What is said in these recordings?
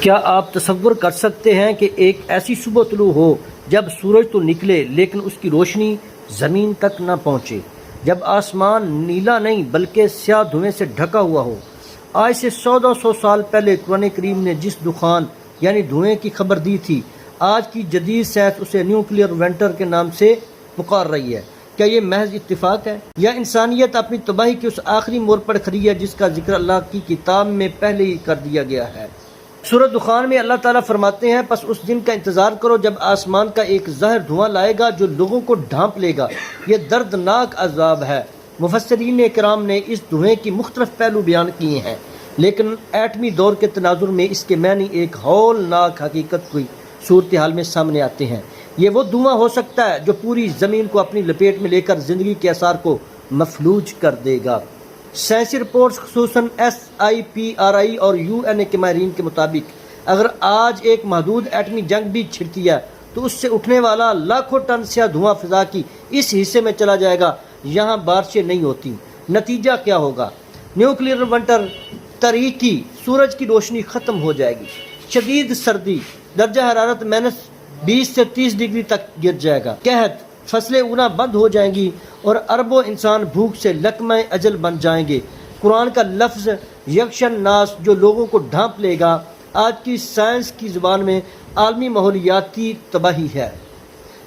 کیا آپ تصور کر سکتے ہیں کہ ایک ایسی صبح طلوع ہو جب سورج تو نکلے لیکن اس کی روشنی زمین تک نہ پہنچے، جب آسمان نیلا نہیں بلکہ سیاہ دھوئیں سے ڈھکا ہوا ہو؟ آج سے 1400 سال پہلے قرآن کریم نے جس دخان یعنی دھوئیں کی خبر دی تھی، آج کی جدید سائنس اسے نیوکلیئر ونٹر کے نام سے پکار رہی ہے۔ کیا یہ محض اتفاق ہے یا انسانیت اپنی تباہی کی اس آخری موڑ پر کھڑی ہے جس کا ذکر اللہ کی کتاب میں پہلے ہی کر دیا گیا ہے؟ سورہ دخان میں اللہ تعالیٰ فرماتے ہیں، پس اس دن کا انتظار کرو جب آسمان کا ایک زہر دھواں لائے گا جو لوگوں کو ڈھانپ لے گا، یہ دردناک عذاب ہے۔ مفسرین کرام نے اس دھوئیں کی مختلف پہلو بیان کیے ہیں، لیکن ایٹمی دور کے تناظر میں اس کے معنی ایک ہولناک حقیقت کی صورتحال میں سامنے آتے ہیں۔ یہ وہ دھواں ہو سکتا ہے جو پوری زمین کو اپنی لپیٹ میں لے کر زندگی کے آثار کو مفلوج کر دے گا۔ سائنسی رپورٹس خصوصاً SIPRI اور UN کے ماہرین کے مطابق اگر آج ایک محدود ایٹمی جنگ بھی چھڑتی ہے تو اس سے اٹھنے والا لاکھوں ٹن سیاہ دھواں فضا کی اس حصے میں چلا جائے گا یہاں بارشیں نہیں ہوتی۔ نتیجہ کیا ہوگا؟ نیوکلیئر ونٹر، تاریکی، سورج کی روشنی ختم ہو جائے گی، شدید سردی، درجہ حرارت -20 سے 30 ڈگری تک گر جائے گا، قحط، فصلیں اگنا بند ہو جائیں گی اور اربوں انسان بھوک سے لقمہ اجل بن جائیں گے۔ قرآن کا لفظ یکشن ناس جو لوگوں کو ڈھانپ لے گا آج کی سائنس کی زبان میں عالمی ماحولیاتی تباہی ہے۔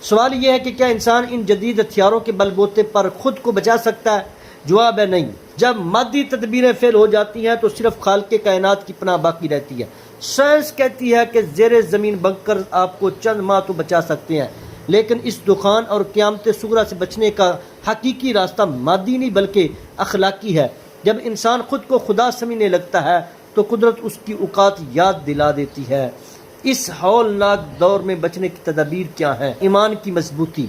سوال یہ ہے کہ کیا انسان ان جدید ہتھیاروں کے بل بوتے پر خود کو بچا سکتا ہے؟ جواب ہے نہیں۔ جب مادی تدبیریں فیل ہو جاتی ہیں تو صرف خالق کائنات کی پناہ باقی رہتی ہے۔ سائنس کہتی ہے کہ زیر زمین بنکر آپ کو چند ماہ تو بچا سکتے ہیں، لیکن اس دخان اور قیامت صغریٰ سے بچنے کا حقیقی راستہ مادی نہیں بلکہ اخلاقی ہے۔ جب انسان خود کو خدا سمجھنے لگتا ہے تو قدرت اس کی اوقات یاد دلا دیتی ہے۔ اس ہولناک دور میں بچنے کی تدابیر کیا ہیں؟ ایمان کی مضبوطی۔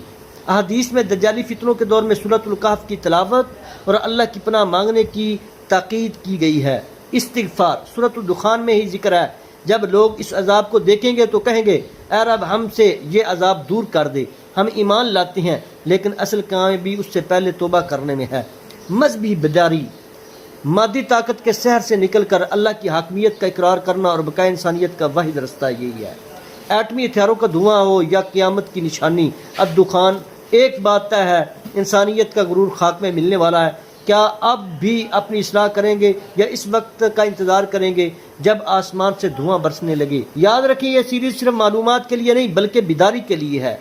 احادیث میں دجالی فتنوں کے دور میں سورۃ الکہف کی تلاوت اور اللہ کی پناہ مانگنے کی تاکید کی گئی ہے۔ استغفار سورۃ الدخان میں ہی ذکر ہے، جب لوگ اس عذاب کو دیکھیں گے تو کہیں گے، اے رب ہم سے یہ عذاب دور کر دے، ہم ایمان لاتے ہیں، لیکن اصل کامیابی اس سے پہلے توبہ کرنے میں ہے۔ مذہبی بیداری، مادی طاقت کے سحر سے نکل کر اللہ کی حاکمیت کا اقرار کرنا اور بقائے انسانیت کا واحد راستہ یہی ہے۔ ایٹمی ہتھیاروں کا دھواں ہو یا قیامت کی نشانی، الدخان، ایک بات طے ہے، انسانیت کا غرور خاک میں ملنے والا ہے۔ کیا اب بھی اپنی اصلاح کریں گے یا اس وقت کا انتظار کریں گے جب آسمان سے دھواں برسنے لگے؟ یاد رکھیں، یہ سیریز صرف معلومات کے لیے نہیں بلکہ بیداری کے لیے ہے۔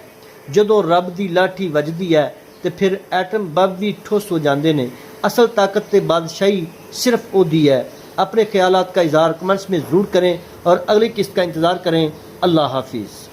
جدوں رب دی لاٹھی وجدی ہے تے پھر ایٹم بم بھی ٹھوس ہو جاندے نے۔ اصل طاقت تے بادشاہی صرف اودی ہے۔ اپنے خیالات کا اظہار کمنٹس میں ضرور کریں اور اگلی قسط کا انتظار کریں۔ اللہ حافظ۔